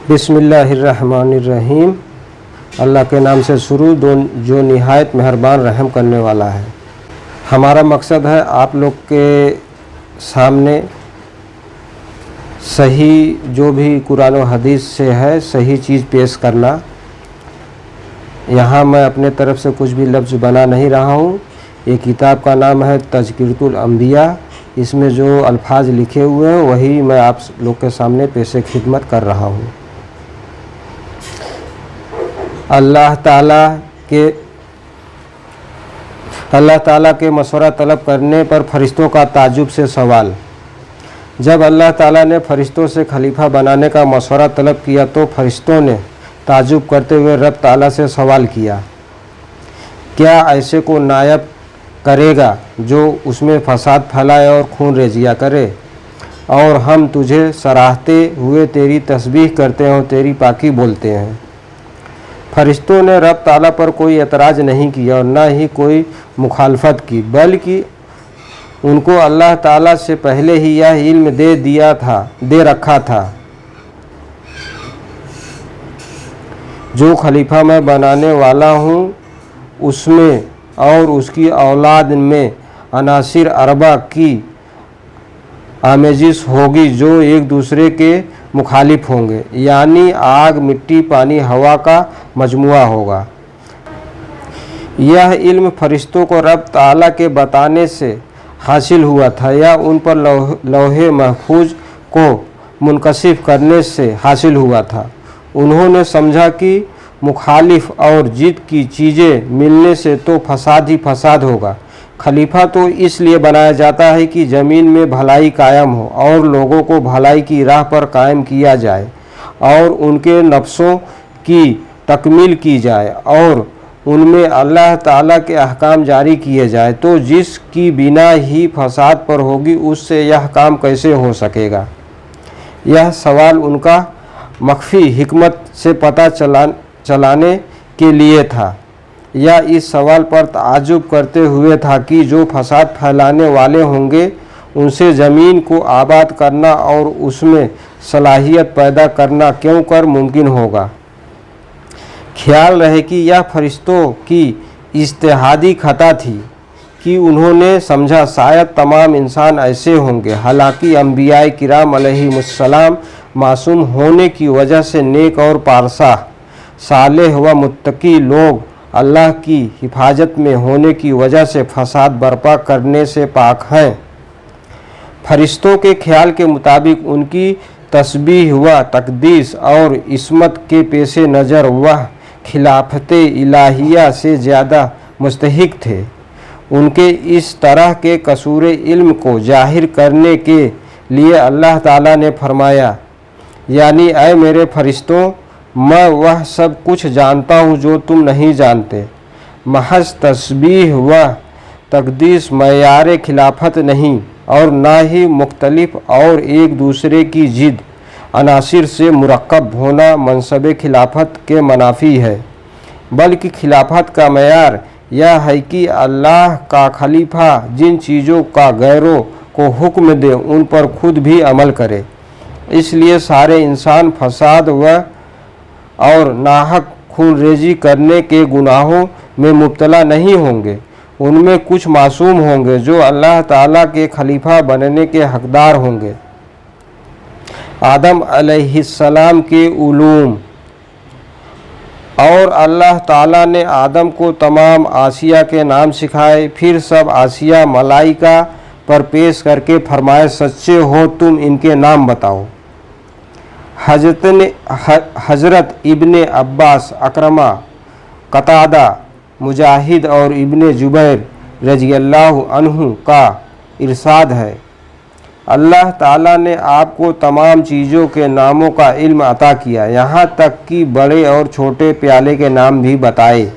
بسم اللہ الرحمن الرحیم۔ اللہ کے نام سے شروع جو نہایت مہربان رحم کرنے والا ہے۔ ہمارا مقصد ہے آپ لوگ کے سامنے صحیح جو بھی قرآن و حدیث سے ہے صحیح چیز پیش کرنا۔ یہاں میں اپنے طرف سے کچھ بھی لفظ بنا نہیں رہا ہوں۔ یہ کتاب کا نام ہے تذکرۃ الانبیاء۔ اس میں جو الفاظ لکھے ہوئے ہیں وہی میں آپ لوگ کے سامنے پیش خدمت کر رہا ہوں۔ اللہ تعالیٰ کے مشورہ طلب کرنے پر فرشتوں کا تعجب سے سوال۔ جب اللہ تعالیٰ نے فرشتوں سے خلیفہ بنانے کا مشورہ طلب کیا تو فرشتوں نے تعجب کرتے ہوئے رب تعالیٰ سے سوال کیا، کیا ایسے کو نائب کرے گا جو اس میں فساد پھیلائے اور خون ریزیاں کرے؟ اور ہم تجھے سراہتے ہوئے تیری تسبیح کرتے ہیں اور تیری پاکی بولتے ہیں۔ فرشتوں نے رب تعالیٰ پر کوئی اعتراض نہیں کیا اور نہ ہی کوئی مخالفت کی، بلکہ ان کو اللہ تعالیٰ سے پہلے ہی یہ علم دے رکھا تھا جو خلیفہ میں بنانے والا ہوں اس میں اور اس کی اولاد میں عناصر اربع کی آمیزش ہوگی جو ایک دوسرے کے مخالف ہوں گے، یعنی آگ، مٹی، پانی، ہوا کا مجموعہ ہوگا۔ یہ علم فرشتوں کو رب تعالیٰ کے بتانے سے حاصل ہوا تھا یا ان پر لوح محفوظ کو منکشف کرنے سے حاصل ہوا تھا۔ انہوں نے سمجھا کہ مخالف اور ضد کی چیزیں ملنے سے تو فساد ہی فساد ہوگا۔ خلیفہ تو اس لیے بنایا جاتا ہے کہ زمین میں بھلائی قائم ہو اور لوگوں کو بھلائی کی راہ پر قائم کیا جائے اور ان کے نفسوں کی تکمیل کی جائے اور ان میں اللہ تعالیٰ کے احکام جاری کیے جائے، تو جس کی بنا ہی فساد پر ہوگی اس سے یہ کام کیسے ہو سکے گا؟ یہ سوال ان کا مخفی حکمت سے پتہ چلانے کے لیے تھا یا اس سوال پر تعجب کرتے ہوئے تھا کہ جو فساد پھیلانے والے ہوں گے ان سے زمین کو آباد کرنا اور اس میں صلاحیت پیدا کرنا کیوں کر ممکن ہوگا؟ خیال رہے کہ یہ فرشتوں کی اجتہادی خطا تھی کہ انہوں نے سمجھا شاید تمام انسان ایسے ہوں گے، حالانکہ انبیاء کرام علیہم السلام معصوم ہونے کی وجہ سے نیک اور پارسا، صالح و متقی لوگ اللہ کی حفاظت میں ہونے کی وجہ سے فساد برپا کرنے سے پاک ہیں۔ فرشتوں کے خیال کے مطابق ان کی تسبیح و تقدیس اور عصمت کے پیش نظر وہ خلافت الہیہ سے زیادہ مستحق تھے۔ ان کے اس طرح کے قصور علم کو ظاہر کرنے کے لیے اللہ تعالیٰ نے فرمایا، یعنی اے میرے فرشتوں، میں وہ سب کچھ جانتا ہوں جو تم نہیں جانتے۔ محض تسبیح و تقدیس معیار خلافت نہیں اور نہ ہی مختلف اور ایک دوسرے کی ضد عناصر سے مرکب ہونا منصب خلافت کے منافی ہے، بلکہ خلافت کا معیار یہ ہے کہ اللہ کا خلیفہ جن چیزوں کا غیروں کو حکم دے ان پر خود بھی عمل کرے۔ اس لیے سارے انسان فساد اور ناحق خون ریزی کرنے کے گناہوں میں مبتلا نہیں ہوں گے۔ ان میں کچھ معصوم ہوں گے جو اللہ تعالیٰ کے خلیفہ بننے کے حقدار ہوں گے۔ آدم علیہ السلام کے علوم۔ اور اللہ تعالیٰ نے آدم کو تمام آسیہ کے نام سکھائے، پھر سب آسیہ ملائکہ پر پیش کر کے فرمائے، سچے ہو تم ان کے نام بتاؤ۔ حضرت ابن عباس، اکرمہ، قتادہ، مجاہد اور ابن جبیر رضی اللہ عنہ کا ارشاد ہے، اللہ تعالیٰ نے آپ کو تمام چیزوں کے ناموں کا علم عطا کیا، یہاں تک کہ بڑے اور چھوٹے پیالے کے نام بھی بتائے۔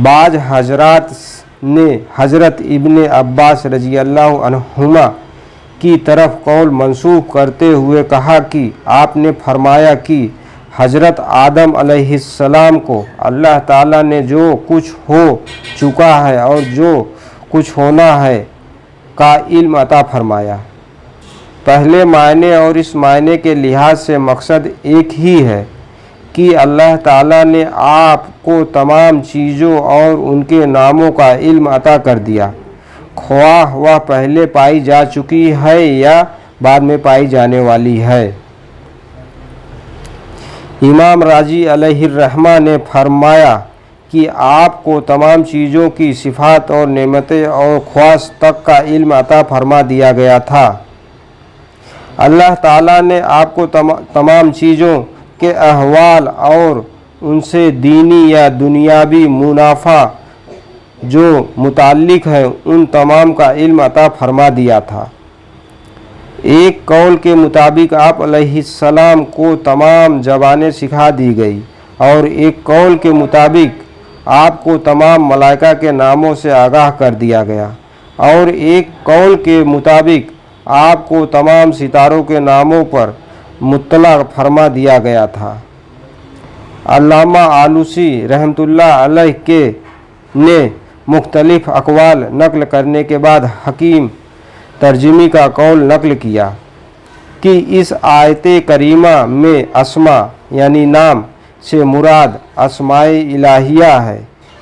بعض حضرات نے حضرت ابن عباس رضی اللہ عنہما کی طرف قول منسوب کرتے ہوئے کہا کہ آپ نے فرمایا کہ حضرت آدم علیہ السلام کو اللہ تعالیٰ نے جو کچھ ہو چکا ہے اور جو کچھ ہونا ہے کا علم عطا فرمایا۔ پہلے معنی اور اس معنی کے لحاظ سے مقصد ایک ہی ہے کہ اللہ تعالیٰ نے آپ کو تمام چیزوں اور ان کے ناموں کا علم عطا کر دیا، خواہ وہ پہلے پائی جا چکی ہے یا بعد میں پائی جانے والی ہے۔ امام راضی علیہ الرحمہ نے فرمایا کہ آپ کو تمام چیزوں کی صفات اور نعمتیں اور خواص تک کا علم عطا فرما دیا گیا تھا۔ اللہ تعالیٰ نے آپ کو تمام چیزوں کے احوال اور ان سے دینی یا دنیاوی منافع جو متعلق ہے ان تمام کا علم عطا فرما دیا تھا۔ ایک قول کے مطابق آپ علیہ السلام کو تمام زبانیں سکھا دی گئی، اور ایک قول کے مطابق آپ کو تمام ملائکہ کے ناموں سے آگاہ کر دیا گیا، اور ایک قول کے مطابق آپ کو تمام ستاروں کے ناموں پر مطلع فرما دیا گیا تھا۔ علامہ آلوسی رحمۃ اللہ علیہ نے مختلف اقوال نقل کرنے کے بعد حکیم ترجمی کا قول نقل کیا کہ اس آیت کریمہ میں اسماء یعنی نام سے مراد اسماء الہیہ ہے۔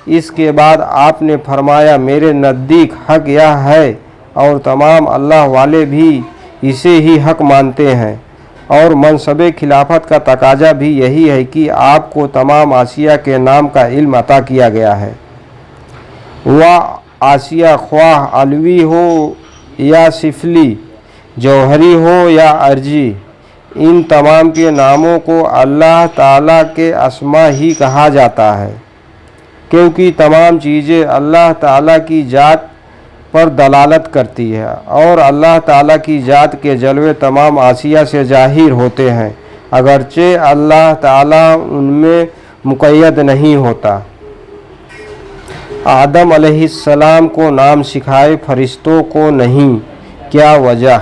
اس کے بعد آپ نے فرمایا، میرے نزدیک حق یہ ہے اور تمام اللہ والے بھی اسے ہی حق مانتے ہیں، اور منصب خلافت کا تقاضا بھی یہی ہے کہ آپ کو تمام آسیہ کے نام کا علم عطا کیا گیا ہے۔ وہ آسیہ خواہ علوی ہو یا سفلی، جوہری ہو یا ارضی، ان تمام کے ناموں کو اللہ تعالیٰ کے اسماء ہی کہا جاتا ہے، کیونکہ تمام چیزیں اللہ تعالیٰ کی ذات پر دلالت کرتی ہے، اور اللہ تعالیٰ کی ذات کے جلوے تمام آسیہ سے ظاہر ہوتے ہیں، اگرچہ اللہ تعالیٰ ان میں مقید نہیں ہوتا۔ آدم علیہ السلام کو نام سکھائے، فرشتوں کو نہیں، کیا وجہ؟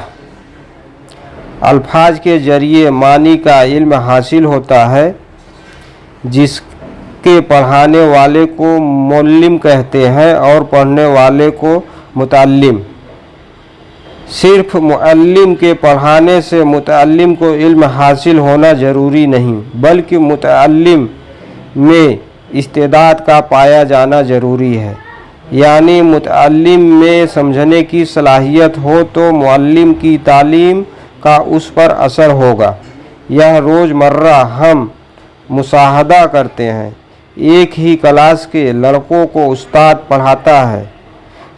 الفاظ کے ذریعے معنی کا علم حاصل ہوتا ہے، جس کے پڑھانے والے کو معلم کہتے ہیں اور پڑھنے والے کو متعلم۔ صرف معلم کے پڑھانے سے متعلم کو علم حاصل ہونا ضروری نہیں، بلکہ متعلم میں استعداد کا پایا جانا ضروری ہے، یعنی متعلم میں سمجھنے کی صلاحیت ہو تو معلم کی تعلیم کا اس پر اثر ہوگا۔ یہ روز مرہ ہم مشاہدہ کرتے ہیں، ایک ہی کلاس کے لڑکوں کو استاد پڑھاتا ہے،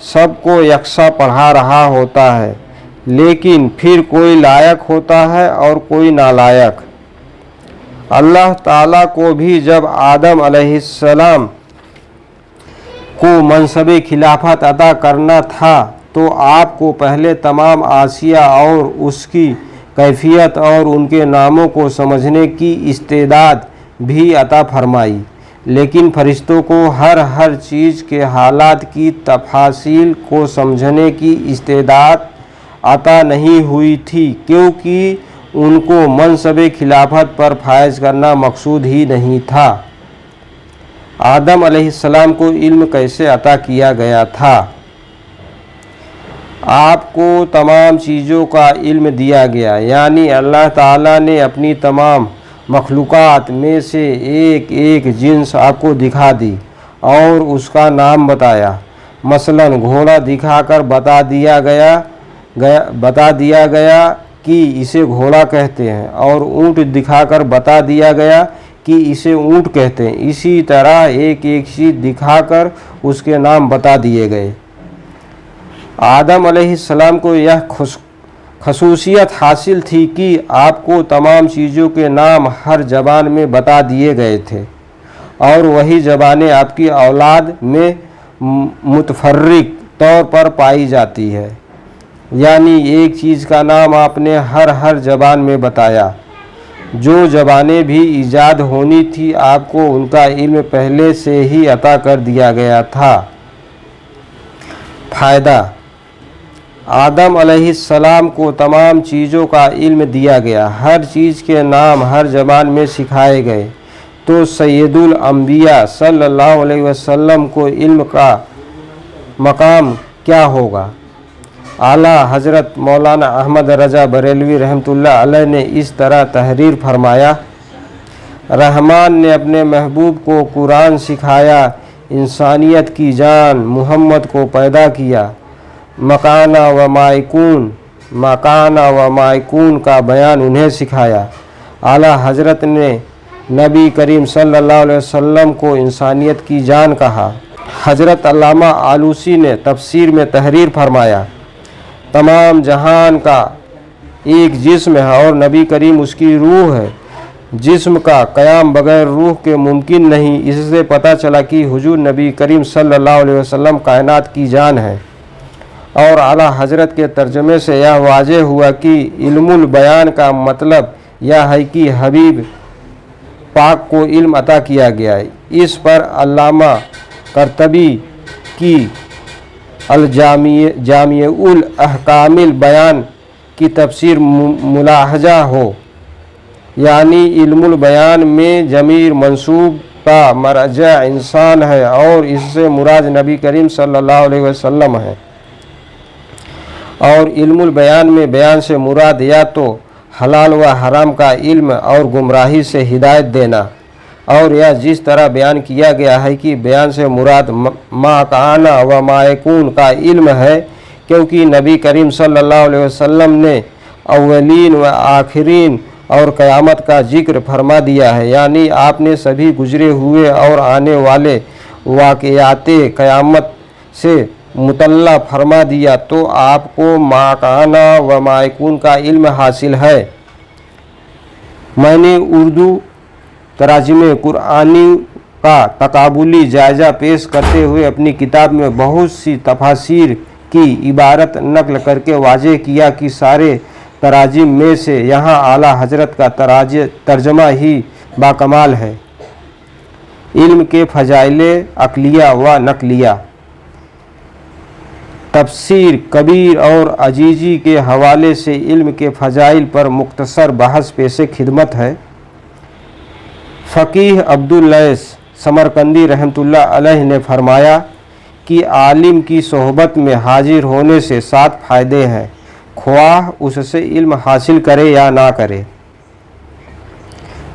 سب کو یکساں پڑھا رہا ہوتا ہے، لیکن پھر کوئی لائق ہوتا ہے اور کوئی نالائق۔ اللہ تعالیٰ کو بھی جب آدم علیہ السلام کو منصب خلافت عطا کرنا تھا تو آپ کو پہلے تمام آسیہ اور اس کی کیفیت اور ان کے ناموں کو سمجھنے کی استعداد بھی عطا فرمائی، لیکن فرشتوں کو ہر چیز کے حالات کی تفاصیل کو سمجھنے کی استعداد عطا نہیں ہوئی تھی، کیونکہ ان کو منصب خلافت پر فائز کرنا مقصود ہی نہیں تھا۔ آدم علیہ السلام کو علم کیسے عطا کیا گیا تھا؟ آپ کو تمام چیزوں کا علم دیا گیا، یعنی اللہ تعالیٰ نے اپنی تمام مخلوقات میں سے ایک ایک جنس آپ کو دکھا دی اور اس کا نام بتایا۔ مثلا گھوڑا دکھا کر بتا دیا گیا کہ اسے گھوڑا کہتے ہیں، اور اونٹ دکھا کر بتا دیا گیا کہ اسے اونٹ کہتے ہیں۔ اسی طرح ایک ایک چیز دکھا کر اس کے نام بتا دیے گئے۔ آدم علیہ السلام کو یہ خصوصیت حاصل تھی کہ آپ کو تمام چیزوں کے نام ہر زبان میں بتا دیے گئے تھے، اور وہی زبانیں آپ کی اولاد میں متفرق طور پر پائی جاتی ہے، یعنی ایک چیز کا نام آپ نے ہر زبان میں بتایا۔ جو زبانیں بھی ایجاد ہونی تھی آپ کو ان کا علم پہلے سے ہی عطا کر دیا گیا تھا۔ فائدہ: آدم علیہ السلام کو تمام چیزوں کا علم دیا گیا، ہر چیز کے نام ہر زبان میں سکھائے گئے، تو سید الانبیاء صلی اللہ علیہ وسلم کو علم کا مقام کیا ہوگا؟ आला हज़रत मौलाना अहमद रज़ा बरेलवी रहमतुल्लाह अलैह ने इस तरह तहरीर फरमाया, रहमान ने अपने महबूब को कुरान सिखाया, इंसानियत की जान मुहम्मद को पैदा किया, मकाना व मायकून का बयान उन्हें सिखाया। आला हज़रत ने नबी करीम सल्लल्लाहु अलैहि वसल्लम को इंसानियत की जान कहा। हज़रत अल्लामा आलूसी ने तफसीर में तहरीर फरमाया, तमाम जहान का एक जिस्म है और नबी करीम उसकी रूह है। जिस्म का क़याम बग़ैर रूह के मुमकिन नहीं। इससे पता चला कि हुजूर नबी करीम सल्लल्लाहु अलैहि वसल्लम कायनात की जान है। और आला हज़रत के तर्जमे से यह वाज़ेह हुआ कि इल्मुल बयान का मतलब यह है कि हबीब पाक को इल्म अता किया गया है। इस पर अल्लामा करतबी की जामिउल अहकामिल बयान की तफसीर मुलाहजा हो, यानी इल्मुल बयान में ज़मीर मंसूब का मरजा इंसान है और इससे मुराद नबी करीम सल्लल्लाहु अलैहि वसल्लम है। और इल्मुल बयान में बयान से मुराद या तो हलाल व हराम का इल्म और गुमराही से हिदायत देना, और यह जिस तरह बयान किया गया है कि बयान से मुराद माकाना व मायकून का इल्म है, क्योंकि नबी करीम सल्लल्लाहु अलैहि वसल्लम ने अव्वलीन व आखिरीन और क़यामत का जिक्र फरमा दिया है, यानी आपने सभी गुजरे हुए और आने वाले वाक़याते क़यामत से मुतल्ला फरमा दिया, तो आपको माकाना व मायकून का इल्म हासिल है। मैंने उर्दू तराजिमे कुरानी का तकाबुली जायज़ा पेश करते हुए अपनी किताब में बहुत सी तफासीर की इबारत नकल करके वाज़ेह किया कि सारे तराजिम में से यहाँ आला हज़रत का तर्जमा ही बाकमाल है। इल्म के फ़ज़ाइले अक़लिया व नक़लिया, तफसीर कबीर और अजीज़ी के हवाले से इल्म के फ़ज़ाइल पर मुख्तसर बहस पेश खिदमत है। फ़कीह अब्दुल लैस समरकंदी रहमतुल्लाह अलैह ने फरमाया कि आलिम की सोहबत में हाजिर होने से 7 फ़ायदे हैं, ख्वाह उससे इल्म हासिल करे या ना करे।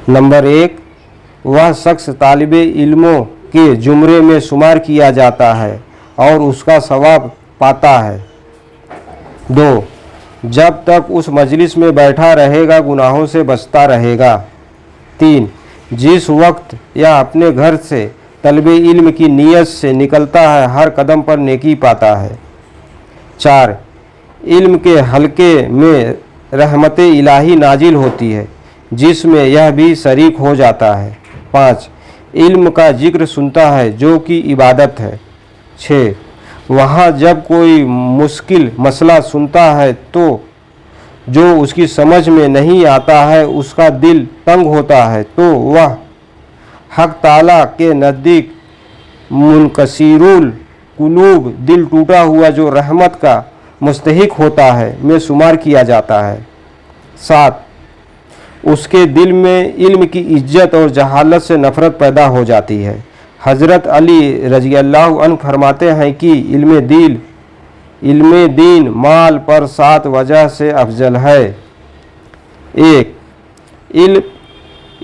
नंबर 1, वह शख्स तालिबे इल्मों के जुमरे में शुमार किया जाता है और उसका सवाब पाता है। 2, जब तक उस मजलिस में बैठा रहेगा गुनाहों से बचता रहेगा। 3, जिस वक्त या अपने घर से तलबे इल्म की नीयत से निकलता है हर कदम पर नेकी पाता है। 4, इल्म के हलके में रहमत इलाही नाजिल होती है जिसमें यह भी शरीक हो जाता है। 5, इल्म का जिक्र सुनता है जो कि इबादत है। 6, वहाँ जब कोई मुश्किल मसला सुनता है तो जो उसकी समझ में नहीं आता है, उसका दिल तंग होता है, तो वह हक़ ताला के नज़दीक मुनकसीरुल कुलूब, दिल टूटा हुआ जो रहमत का मुस्तहिक होता है, में शुमार किया जाता है। 7, उसके दिल में इल्म की इज्जत और जहालत से नफ़रत पैदा हो जाती है। हज़रत अली रज़ियल्लाहु अन्हु फरमाते हैं कि इल्म दीन माल पर 7 वजह से अफजल है। 1,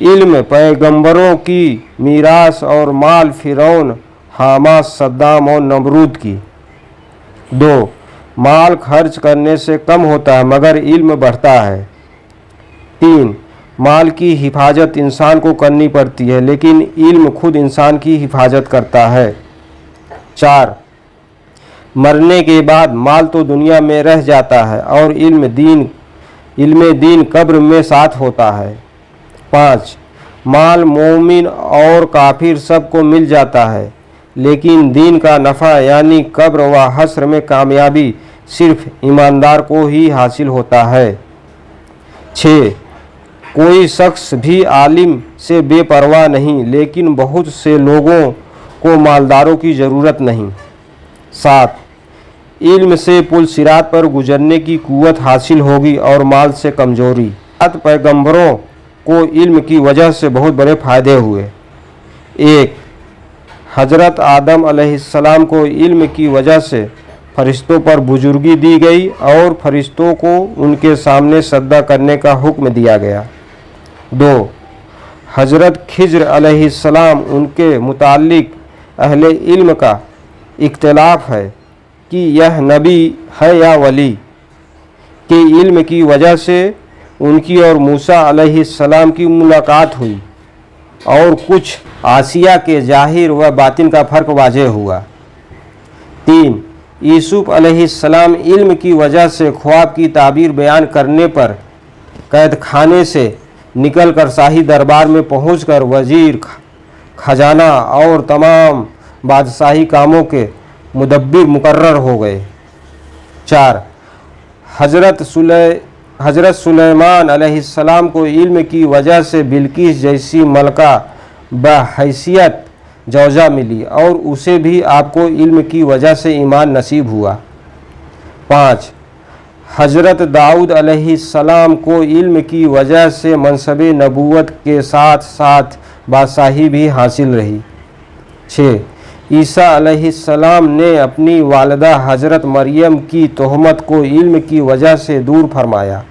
इल्म पैगंबरों की मीरास और माल फ़िरौन, हामा, सद्दाम और नमरूद की। 2, माल खर्च करने से कम होता है मगर इल्म बढ़ता है। 3, माल की हिफाजत इंसान को करनी पड़ती है लेकिन इल्म खुद इंसान की हिफाजत करता है। 4, मरने के बाद माल तो दुनिया में रह जाता है और इल्म दीन कब्र में साथ होता है। 5, माल मोमिन और काफिर सबको मिल जाता है लेकिन दीन का नफ़ा यानी कब्र व हश्र में कामयाबी सिर्फ ईमानदार को ही हासिल होता है। 6, कोई शख्स भी आलिम से बेपरवाह नहीं लेकिन बहुत से लोगों को मालदारों की ज़रूरत नहीं। 7, इल्म से पुल सिरात पर गुजरने की कुव्वत हासिल होगी और माल से कमज़ोरी। 7 पैगंबरों को इल्म की वजह से बहुत बड़े फ़ायदे हुए। 1, हज़रत आदम अलैहिस्सलाम को इल्म की वजह से फरिश्तों पर बुजुर्गी दी गई और फरिश्तों को उनके सामने सजदा करने का हुक्म दिया गया। 2. हज़रत खिज्र अलैहिस्सलाम उनके मुतालिक अहले इल्म का इख्तिलाफ है कि यह नबी है या वली के इल्म की वजह से उनकी और मूसा अलैहिस्सलाम की मुलाकात हुई और कुछ आसिया के जाहिर व बातिन का फ़र्क वाज़ेह हुआ। 3. यूसुफ अलैहिस्सलाम इल्म की वजह से ख्वाब की ताबीर बयान करने पर कैद खाने से निकलकर शाही दरबार में पहुंचकर वज़ीर, खजाना और तमाम बादशाही कामों के मुदब्बिर मुकर्रर हो गए। 4. हज़रत सुलेमान अलैहिस्सलाम को इल्म की वजह से बिल्किस जैसी मलका बहैसियत जौजा मिली और उसे भी आपको इल्म की वजह से ईमान नसीब हुआ। 5. हज़रत दाऊद अलैहिस्सलाम को इल्म की वजह से मनसब नबूवत के साथ साथ बादशाही भी हासिल रही। 6. ईसा अलैहिस्सलाम ने अपनी वालिदा हज़रत मरियम की तोहमत को इल्म की वजह से दूर फरमाया।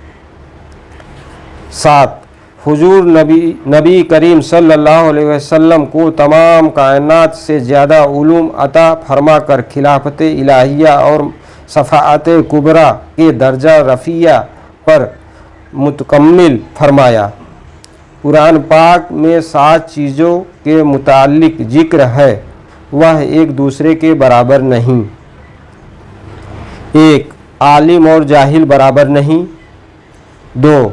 7. हुजूर नबी करीम सल्लल्लाहु अलैहि वसल्लम को तमाम कायनात से ज़्यादा उलूम अता फरमा कर खिलाफत इलाहिया और शफाअत कुबरा के दर्जा रफ़िया पर मुतकम्मिल फरमाया। कुरान पाक में 7 चीज़ों के मुतालिक जिक्र है, वह एक दूसरे के बराबर नहीं। 1. आलिम और जाहिल बराबर नहीं। 2.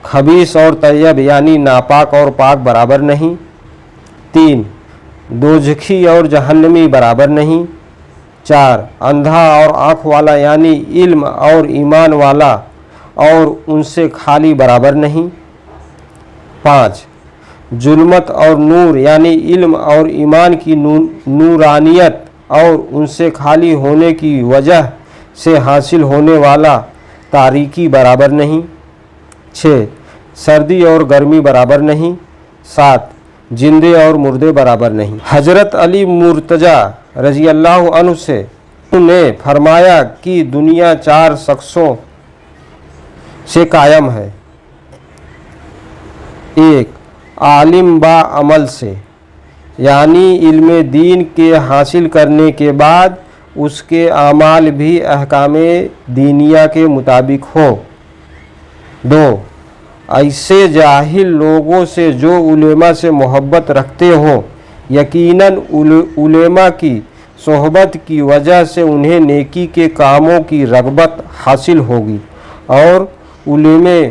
खबीस और तैयब यानी नापाक और पाक बराबर नहीं। 3. दोजखी और जहन्नमी बराबर नहीं। 4. अंधा और आँख वाला यानी इल्म और ईमान वाला और उनसे खाली बराबर नहीं। 5. जुल्मत और नूर यानी इल्म और ईमान की नूरानियत और उनसे खाली होने की वजह से हासिल होने वाला तारीकी बराबर नहीं। 6. सर्दी और गर्मी बराबर नहीं। 7. जिंदे और मुर्दे बराबर नहीं। हज़रत अली मुर्तज़ा रज़ी अल्लाह अन्हु से ने फरमाया कि दुनिया 4 शख्सों से कायम है। 1. आलिम बा अमल से यानी इल्म दीन के हासिल करने के बाद उसके आमाल भी अहकामे दीनिया के मुताबिक हो। 2. ऐसे जाहिल लोगों से जो उलेमा से मोहब्बत रखते हो, यकीनन उलेमा की सोहबत की वजह से उन्हें नेकी के कामों की रग़बत हासिल होगी और उलेमे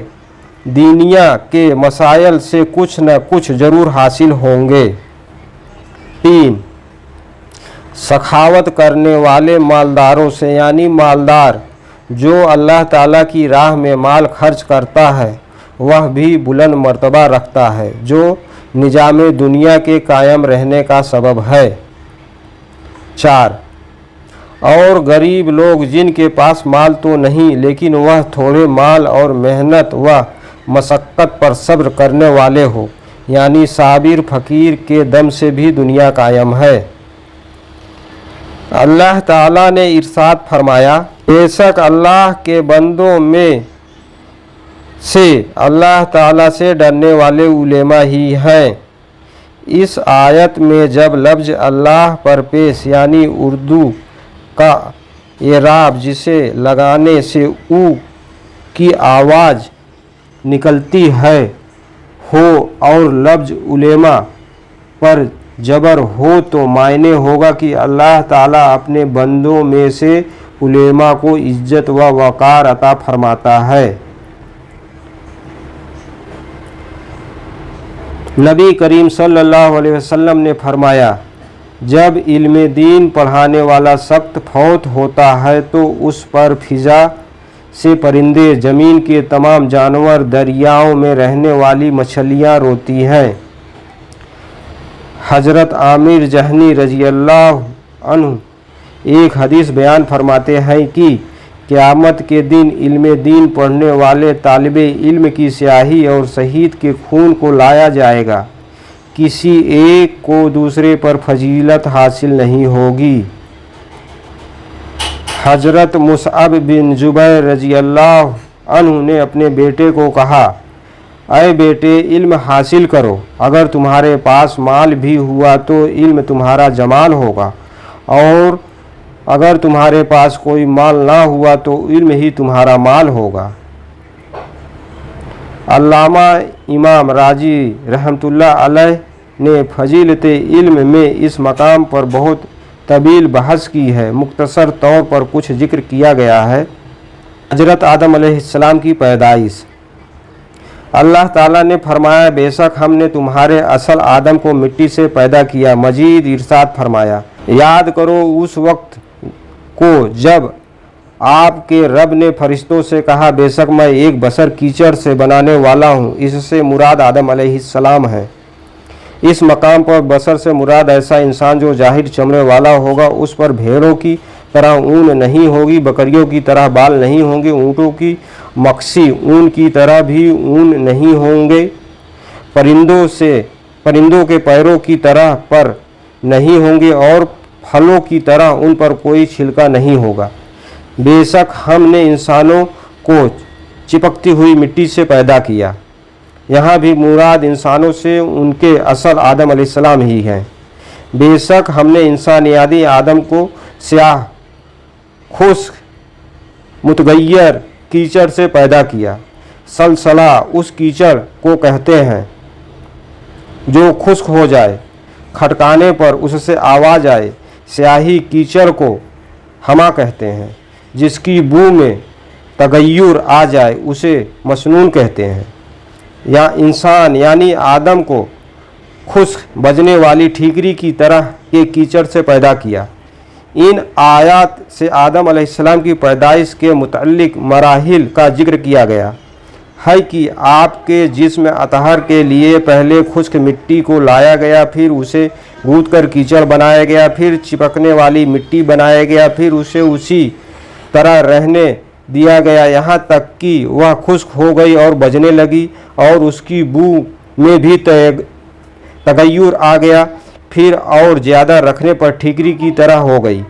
दीनिया के मसाइल से कुछ न कुछ ज़रूर हासिल होंगे। 3. सखावत करने वाले मालदारों से यानी मालदार जो अल्लाह ताला की राह में माल खर्च करता है वह भी बुलंद मर्तबा रखता है जो निजाम दुनिया के कायम रहने का सबब है। 4. और गरीब लोग जिनके पास माल तो नहीं लेकिन वह थोड़े माल और मेहनत व मशक्क़त पर सब्र करने वाले हो यानी साबिर फ़कीर के दम से भी दुनिया कायम है। अल्लाह ताला ने इरशाद फरमाया, बेशक अल्लाह के बंदों में से अल्लाह ताला से डरने वाले उलेमा ही हैं। इस आयत में जब लफ्ज़ अल्लाह पर पेश यानी उर्दू का एराब जिसे लगाने से ऊ की आवाज़ निकलती है हो और लफ्ज़ उलेमा पर जबर हो तो मायने होगा कि अल्लाह ताला अपने बंदों में से उलेमा को इज्जत व वक़ार अता फरमाता है। नबी करीम सल्लल्लाहु अलैहि वसल्लम ने फरमाया, जब इल्म दीन पढ़ाने वाला सख्त फौत होता है तो उस पर फिज़ा से परिंदे, ज़मीन के तमाम जानवर, दरियाओं में रहने वाली मछलियाँ रोती हैं। हज़रत आमिर जहनी रज़ी अल्लाह अन्हु एक हदीस बयान फरमाते हैं कि क़यामत के दिन इल्म दीन पढ़ने वाले तालिबे इल्म की स्याही और शहीद के खून को लाया जाएगा, किसी एक को दूसरे पर फजीलत हासिल नहीं होगी। हजरत मुसअब बिन जुबैर रजी अल्लाह अन्हु ने अपने बेटे को कहा, अय बेटे, इल्म हासिल करो। अगर तुम्हारे पास माल भी हुआ तो इल्म तुम्हारा जमाल होगा, और अगर तुम्हारे पास कोई माल ना हुआ तो इल्म ही तुम्हारा माल होगा। अल्लामा इमाम राजी रहमतुल्लाह अलैह ने फजीलते इल्म में इस मकाम पर बहुत तवील बहस की है। मुख्तसर तौर पर कुछ जिक्र किया गया है। हजरत आदम अलैहिस्सलाम की पैदाइश। अल्लाह ताला ने फरमाया, बेशक हमने तुम्हारे असल आदम को मिट्टी से पैदा किया। मजीद इरशाद फरमाया, याद करो उस वक्त को जब आपके रब ने फरिश्तों से कहा, बेशक मैं एक बशर कीचड़ से बनाने वाला हूँ। इससे मुराद आदम अलैहिस्सलाम है। इस मकाम पर बशर से मुराद ऐसा इंसान जो जाहिर चमड़े वाला होगा, उस पर भेड़ों की तरह ऊन नहीं होगी, बकरियों की तरह बाल नहीं होंगे, ऊँटों की मक्सी ऊन की तरह भी ऊन नहीं होंगे, परिंदों के पैरों की तरह पर नहीं होंगे, और फलों की तरह उन पर कोई छिलका नहीं होगा। बेशक हमने इंसानों को चिपकती हुई मिट्टी से पैदा किया। यहाँ भी मुराद इंसानों से उनके असल आदम अलैहिस्सलाम ही हैं। बेशक हमने इंसानियाती आदम को स्याह, खुश्क, मुतगय्यर कीचड़ से पैदा किया। सलसला उस कीचड़ को कहते हैं जो खुश्क हो जाए, खटकाने पर उससे आवाज़ आए। स्याही कीचड़ को हमा कहते हैं। जिसकी बू में तगय्युर आ जाए उसे मसनून कहते हैं। या इंसान यानी आदम को खुश्क बजने वाली ठीकरी की तरह के कीचड़ से पैदा किया। इन आयात से आदम अलैहिस्सलाम की पैदाइश के मुतल्लिक मराहिल का जिक्र किया गया है कि आपके जिस्म अतहर के लिए पहले खुश्क मिट्टी को लाया गया, फिर उसे गूंथ कर कीचड़ बनाया गया, फिर चिपकने वाली मिट्टी बनाया गया, फिर उसे उसी तरह रहने दिया गया यहाँ तक कि वह खुश्क हो गई और बजने लगी, और उसकी बू में भी तगय्युर आ गया, फिर और ज़्यादा रखने पर ठीकरी की तरह हो गई।